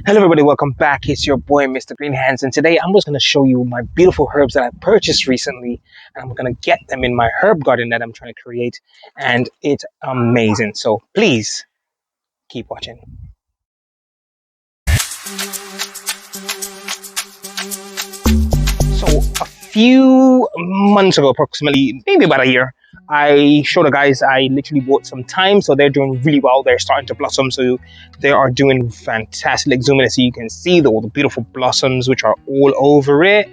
Hello everybody, welcome back. It's your boy Mr. Green Hands, and today I'm just going to show you my beautiful herbs that I purchased recently, and I'm going to get them in my herb garden that I'm trying to create, and it's amazing. So please keep watching. So a few months ago, approximately maybe about a year, I showed the guys I literally bought some thyme, so they're doing really well. They're starting to blossom, so they are doing fantastic. Like zoom in so you can see all the beautiful blossoms which are all over it,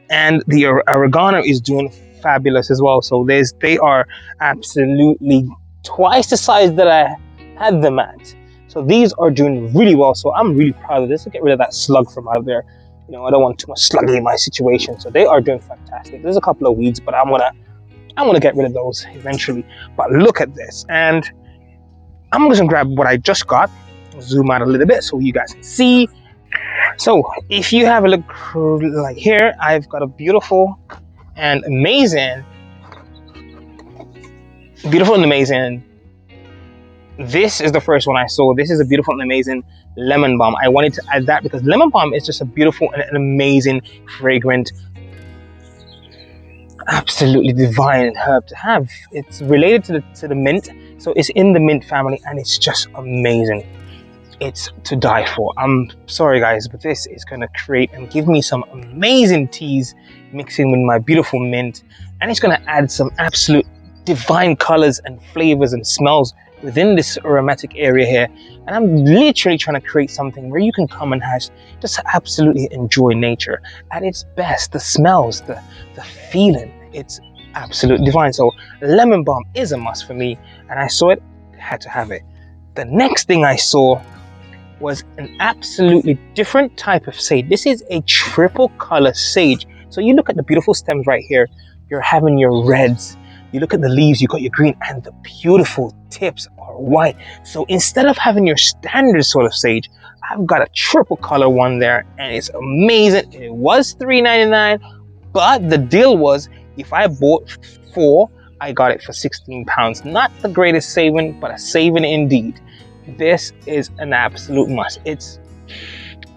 and the oregano is doing fabulous as well. So they are absolutely twice the size that I had them at. So these are doing really well. So I'm really proud of this to get rid of that slug from out of there. You know, I don't want too much sluggy in my situation. So they are doing fantastic. There's a couple of weeds, but I want to get rid of those eventually. But look at this. And I'm just going to grab what I just got. Zoom out a little bit so you guys can see. So if you have a look like here, I've got a beautiful and amazing. This is the first one I saw. This is a beautiful and amazing lemon balm. I wanted to add that because lemon balm is just a beautiful and an amazing, fragrant, absolutely divine herb to have. It's related to the mint, so it's in the mint family, and it's just amazing. It's to die for. I'm sorry guys, but this is going to create and give me some amazing teas mixing with my beautiful mint, and it's going to add some absolute divine colors and flavors and smells within this aromatic area here. And I'm literally trying to create something where you can come and just absolutely enjoy nature at its best. The smells, the feeling, it's absolutely divine. So lemon balm is a must for me, and I saw it, had to have it. The next thing I saw was an absolutely different type of sage. This is a triple color sage. So you look at the beautiful stems right here, you're having your reds. You look at the leaves, you got your green, and the beautiful tips are white. So instead of having your standard sort of sage, I've got a triple color one there, and it's amazing. It was $3.99, but the deal was if I bought 4, I got it for £16. Not the greatest saving, but a saving indeed. This is an absolute must. It's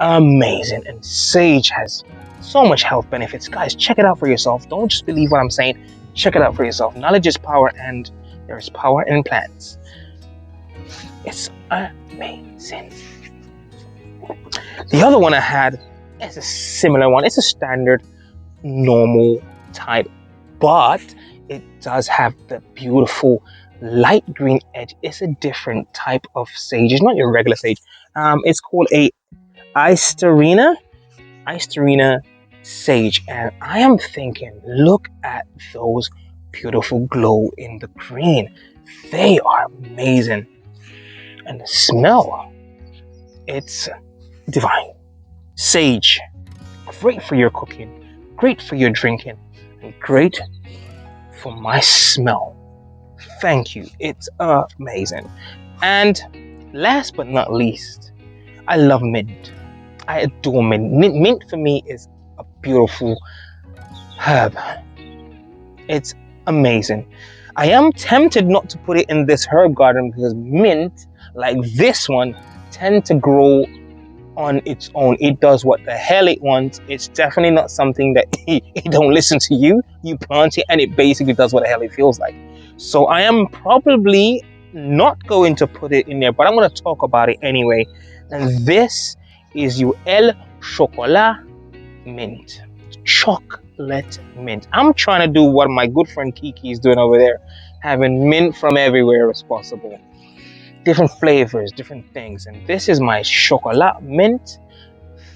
amazing, and sage has so much health benefits. Guys, check it out for yourself. Don't just believe what I'm saying. Check it out for yourself. Knowledge is power, and there is power in plants. It's amazing. The other one I had is a similar one. It's a standard, normal type, but it does have the beautiful light green edge. It's a different type of sage. It's not your regular sage. It's called a Isterina sage, and I am thinking, look at those beautiful glow in the green. They are amazing, and the smell, it's divine. Sage, great for your cooking, great for your drinking, and great for my smell. Thank you. It's amazing. And last but not least, I love mint. I adore mint. Mint for me is a beautiful herb. It's amazing. I am tempted not to put it in this herb garden because mint, like this one, tend to grow on its own. It does what the hell it wants. It's definitely not something that it don't listen to you. You plant it and it basically does what the hell it feels like. So I am probably not going to put it in there, but I'm going to talk about it anyway. And this is your El Chocolat mint. Chocolate mint. I'm trying to do what my good friend Kiki is doing over there, having mint from everywhere as possible. Different flavors, different things. And this is my chocolate mint.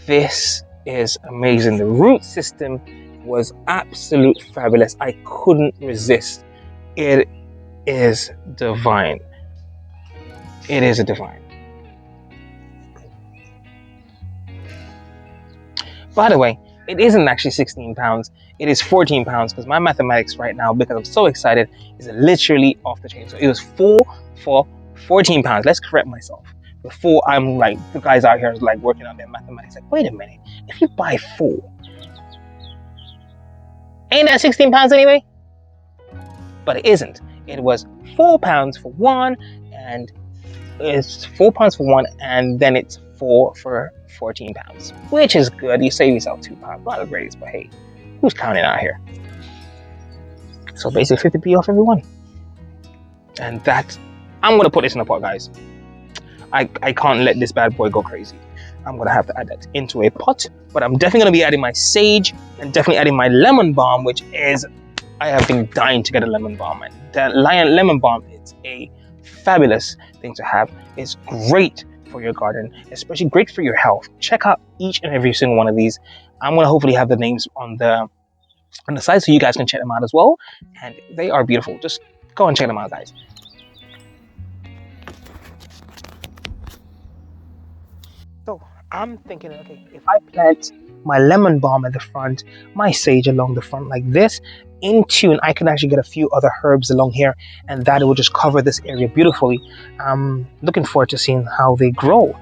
This is amazing. The root system was absolute fabulous. I couldn't resist. It is divine. It is a divine. By the way, it isn't actually £16. It is £14 because my mathematics right now, because I'm so excited, is literally off the chain. So it was 4 for £14. Let's correct myself. Before I'm like, the guys out here is like working on their mathematics. Like, wait a minute. If you buy 4, ain't that £16 anyway? But it isn't. It was £4 for one, and it's £4 for one, and then it's 4 for £14, which is good. You save yourself £2. Not the greatest, but hey, who's counting out here? So basically 50p off everyone. And that, I'm gonna put this in a pot, guys. I can't let this bad boy go crazy. I'm gonna have to add that into a pot, but I'm definitely gonna be adding my sage and definitely adding my lemon balm, which is, I have been dying to get a lemon balm. And that lemon balm is a fabulous thing to have. It's great for your garden, especially great for your health. Check out each and every single one of these. I'm gonna hopefully have the names on the side so you guys can check them out as well. And they are beautiful. Just go and check them out, guys. So I'm thinking, okay, if I plant my lemon balm at the front, my sage along the front like this, in tune, I can actually get a few other herbs along here, and that will just cover this area beautifully. I'm looking forward to seeing how they grow.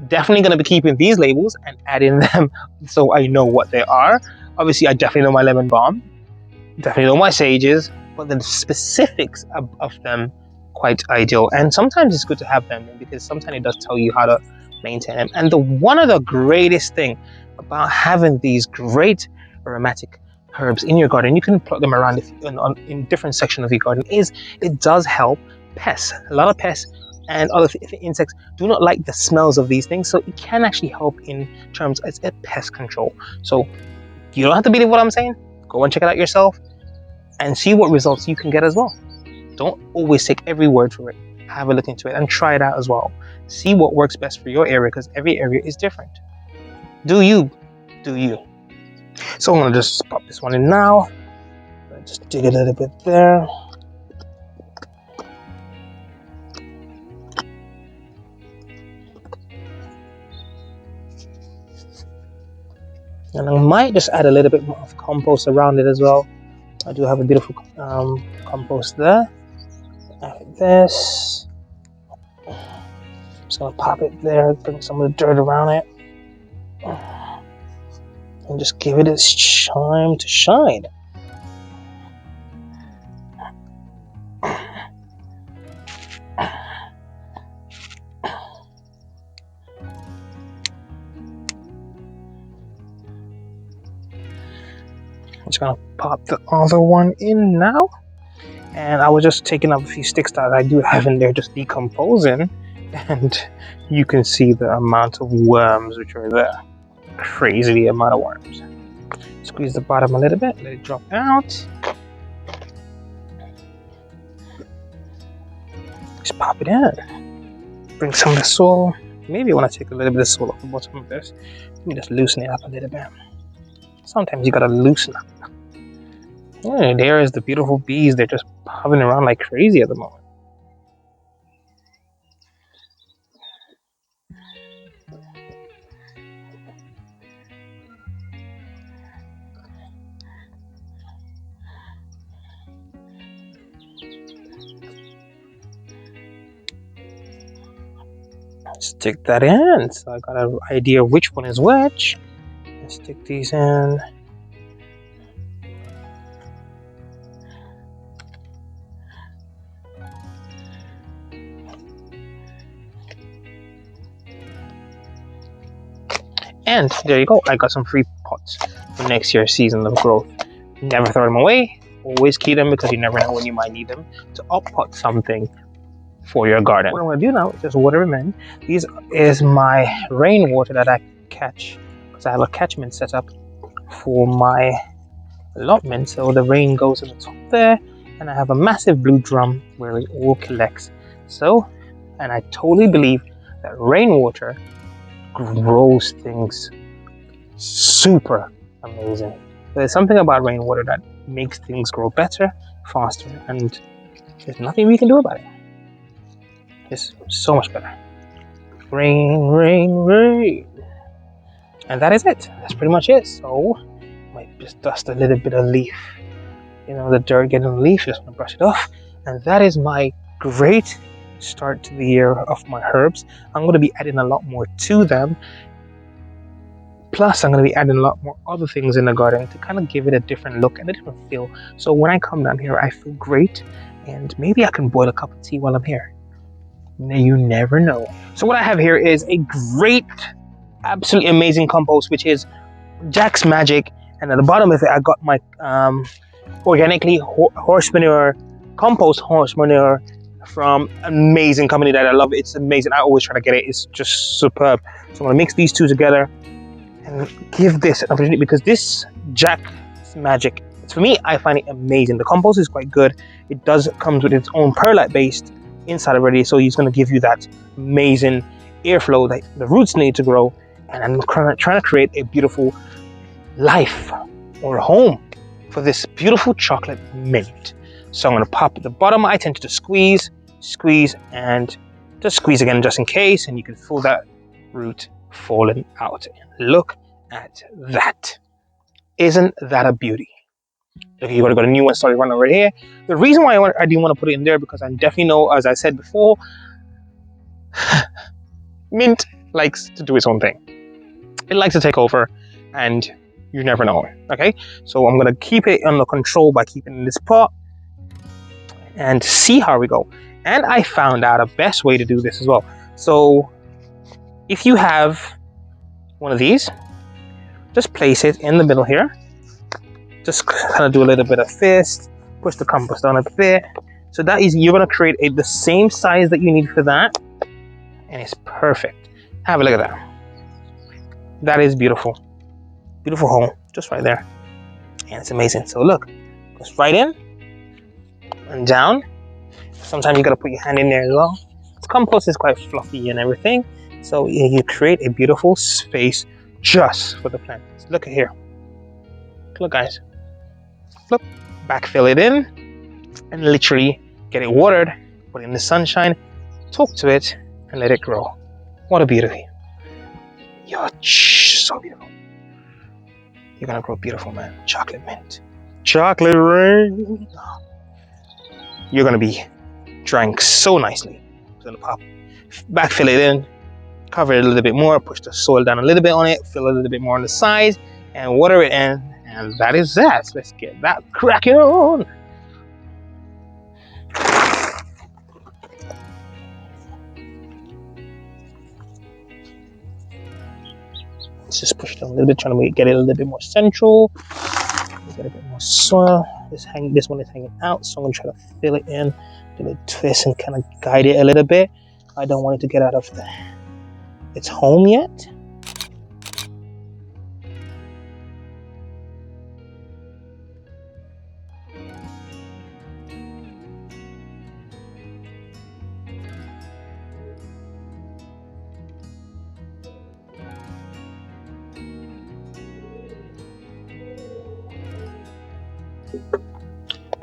Definitely going to be keeping these labels and adding them so I know what they are. Obviously, I definitely know my lemon balm, definitely know my sages, but the specifics of them, quite ideal. And sometimes it's good to have them because sometimes it does tell you how to maintain them. And one of the greatest thing about having these great aromatic herbs in your garden, you can plot them around in different sections of your garden, is it does help pests. A lot of pests and other insects do not like the smells of these things, so it can actually help in terms of pest control. So you don't have to believe what I'm saying. Go and check it out yourself and see what results you can get as well. Don't always take every word for it. Have a look into it and try it out as well. See what works best for your area, because every area is different. Do you. So I'm gonna just pop this one in now. Just dig a little bit there. And I might just add a little bit more of compost around it as well. I do have a beautiful compost there. Like this. I'm just gonna pop it there, bring some of the dirt around it, and just give it its time to shine. I'm just gonna pop the other one in now. And I was just taking up a few sticks that I do have in there, just decomposing, and you can see the amount of worms which are there. Crazy amount of worms. Squeeze the bottom a little bit, let it drop out. Just pop it in. Bring some of the soil. Maybe I want to take a little bit of soil off the bottom of this. Let me just loosen it up a little bit. Sometimes you gotta loosen up. Oh, there is the beautiful bees. They're just hovering around like crazy at the moment. Stick that in. So I got an idea of which one is which. Let's stick these in. And there you go. I got some free pots for next year's season of growth. Never throw them away. Always keep them because you never know when you might need them to up-pot something for your garden. What I'm going to do now is just water them in. This is my rainwater that I catch because I have a catchment set up for my allotment. So the rain goes to the top there, and I have a massive blue drum where it all collects. So, and I totally believe that rainwater grows things super amazing. There's something about rainwater that makes things grow better, faster, and there's nothing we can do about it. It's so much better. Rain, rain, rain. And that is it. That's pretty much it. So I might just dust a little bit of leaf. You know, the dirt getting on the leaf, just want to brush it off. And that is my great start to the year of my herbs. I'm going to be adding a lot more to them. Plus, I'm going to be adding a lot more other things in the garden to kind of give it a different look and a different feel. So when I come down here, I feel great. And maybe I can boil a cup of tea while I'm here. You never know. So what I have here is a great, absolutely amazing compost, which is Jack's Magic. And at the bottom of it, I got my organically horse manure, compost horse manure from amazing company that I love. It's amazing. I always try to get it. It's just superb. So I'm gonna mix these two together and give this an opportunity, because this Jack's Magic, for me, I find it amazing. The compost is quite good. It does comes with its own perlite based inside already, so he's going to give you that amazing airflow that the roots need to grow. And I'm trying to create a beautiful life or a home for this beautiful chocolate mint. So I'm going to pop at the bottom. I tend to just squeeze, and just squeeze again just in case, and you can feel that root falling out. Look at that. Isn't that a beauty? Look, you got a new one started running over here. The reason why I didn't want to put it in there, because I definitely know, as I said before, mint likes to do its own thing. It likes to take over, and you never know. Okay, so I'm gonna keep it under control by keeping it in this pot and see how we go. And I found out a best way to do this as well. So if you have one of these, just place it in the middle here. Just kind of do a little bit of fist, push the compost down a bit. So that is, you're going to create the same size that you need for that, and it's perfect. Have a look at that. That is beautiful. Beautiful hole, just right there. And it's amazing. So look, goes right in and down. Sometimes you got to put your hand in there as well. The compost is quite fluffy and everything. So you create a beautiful space just for the plants. Look at here. Look, guys. Look, backfill it in and literally get it watered, put it in the sunshine, talk to it, and let it grow. What a beauty. You're so beautiful. You're gonna grow beautiful, man. Chocolate mint. Chocolate rain. You're gonna be drying so nicely. It's gonna pop. Backfill it in, cover it a little bit more, push the soil down a little bit on it, fill a little bit more on the sides, and water it in. And that is that. Let's get that cracking on. Let's just push it a little bit, trying to get it a little bit more central. Get a bit more soil. This one is hanging out, so I'm gonna try to fill it in, do a twist and kind of guide it a little bit. I don't want it to get out of its home yet.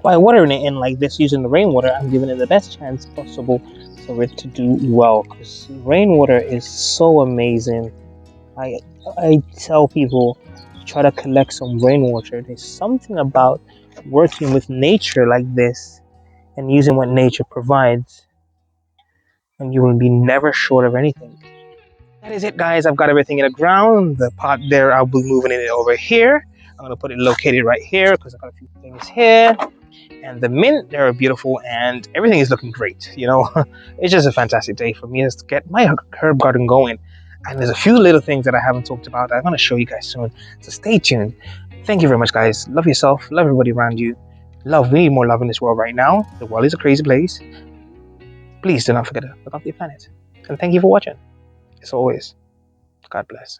By watering it in like this using the rainwater, I'm giving it the best chance possible for it to do well, because rainwater is so amazing. I tell people to try to collect some rainwater. There's something about working with nature like this and using what nature provides, and you will be never short of anything. That is it, guys. I've got everything in the ground. The pot there, I'll be moving it over here. I'm gonna put it located right here because I've got a few things here. And the mint, they're beautiful, and everything is looking great. You know, it's just a fantastic day for me to get my herb garden going. And there's a few little things that I haven't talked about that I'm going to show you guys soon. So stay tuned. Thank you very much, guys. Love yourself. Love everybody around you. Love, we need more love in this world right now. The world is a crazy place. Please do not forget to look after your planet. And thank you for watching. As always, God bless.